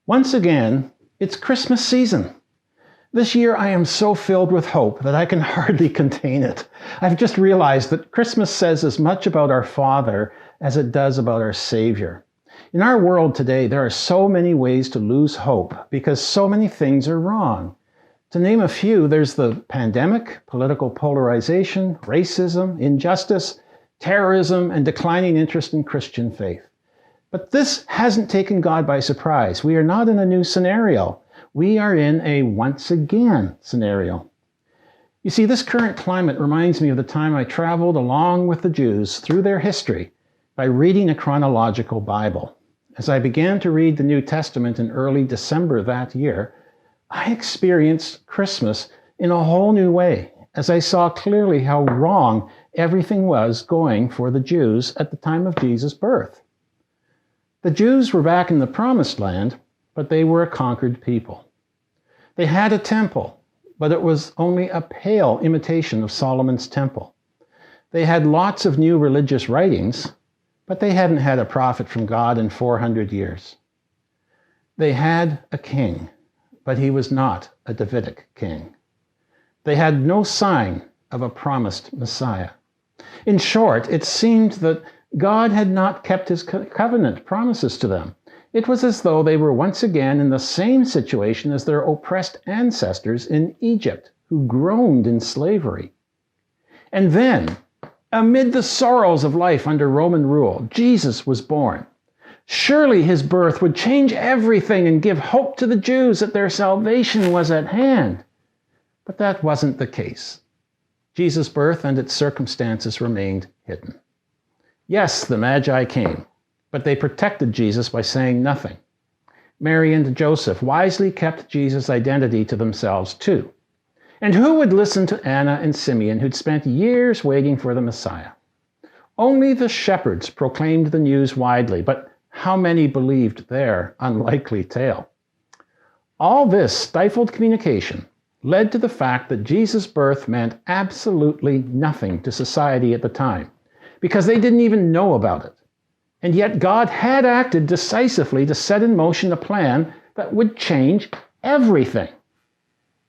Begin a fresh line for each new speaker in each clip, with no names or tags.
Once again, it's Christmas season. This year I am so filled with hope that I can hardly contain it. I've just realized that Christmas says as much about our Father as it does about our Savior. In our world today, there are so many ways to lose hope because so many things are wrong. To name a few, there's the pandemic, political polarization, racism, injustice, terrorism, and declining interest in Christian faith. But this hasn't taken God by surprise. We are not in a new scenario. We are in a once again scenario. You see, this current climate reminds me of the time I traveled along with the Jews through their history by reading a chronological Bible. As I began to read the New Testament in early December that year, I experienced Christmas in a whole new way, as I saw clearly how wrong everything was going for the Jews at the time of Jesus' birth. The Jews were back in the Promised Land, but they were a conquered people. They had a temple, but it was only a pale imitation of Solomon's temple. They had lots of new religious writings, but they hadn't had a prophet from God in 400 years. They had a king, but he was not a Davidic king. They had no sign of a promised Messiah. In short, it seemed that God had not kept his covenant promises to them. It was as though they were once again in the same situation as their oppressed ancestors in Egypt, who groaned in slavery. And then, amid the sorrows of life under Roman rule, Jesus was born. Surely his birth would change everything and give hope to the Jews that their salvation was at hand. But that wasn't the case. Jesus' birth and its circumstances remained hidden. Yes, the Magi came, but they protected Jesus by saying nothing. Mary and Joseph wisely kept Jesus' identity to themselves too. And who would listen to Anna and Simeon, who'd spent years waiting for the Messiah? Only the shepherds proclaimed the news widely, but how many believed their unlikely tale? All this stifled communication led to the fact that Jesus' birth meant absolutely nothing to society at the time, because they didn't even know about it. And yet God had acted decisively to set in motion a plan that would change everything.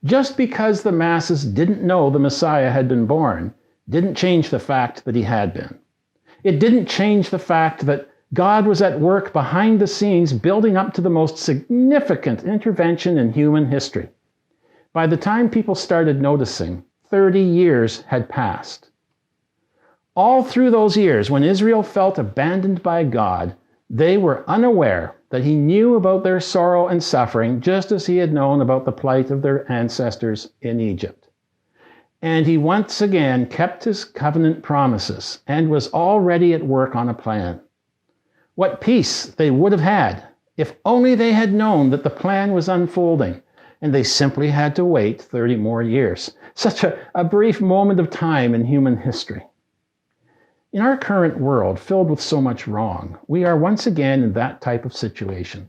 Just because the masses didn't know the Messiah had been born didn't change the fact that he had been. It didn't change the fact that God was at work behind the scenes building up to the most significant intervention in human history. By the time people started noticing, 30 years had passed. All through those years, when Israel felt abandoned by God, they were unaware that he knew about their sorrow and suffering just as he had known about the plight of their ancestors in Egypt. And he once again kept his covenant promises and was already at work on a plan. What peace they would have had if only they had known that the plan was unfolding and they simply had to wait 30 more years. Such a brief moment of time in human history. In our current world, filled with so much wrong, we are once again in that type of situation.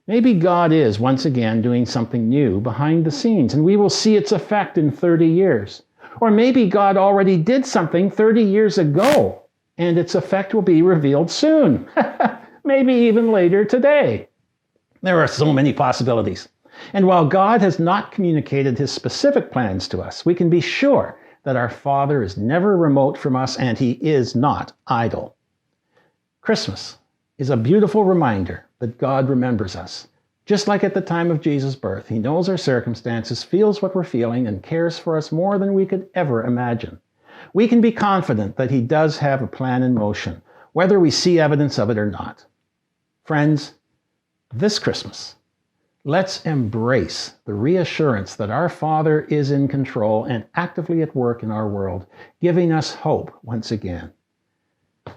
Maybe God is once again doing something new behind the scenes, and we will see its effect in 30 years. Or maybe God already did something 30 years ago, and its effect will be revealed soon. Maybe even later today. There are so many possibilities. And while God has not communicated his specific plans to us, we can be sure that our Father is never remote from us and he is not idle. Christmas is a beautiful reminder that God remembers us. Just like at the time of Jesus' birth, he knows our circumstances, feels what we're feeling, and cares for us more than we could ever imagine. We can be confident that he does have a plan in motion, whether we see evidence of it or not. Friends, this Christmas, let's embrace the reassurance that our Father is in control and actively at work in our world, giving us hope once again.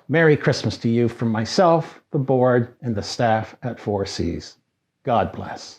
Merry Christmas to you from myself, the board, and the staff at 4Cs. God bless.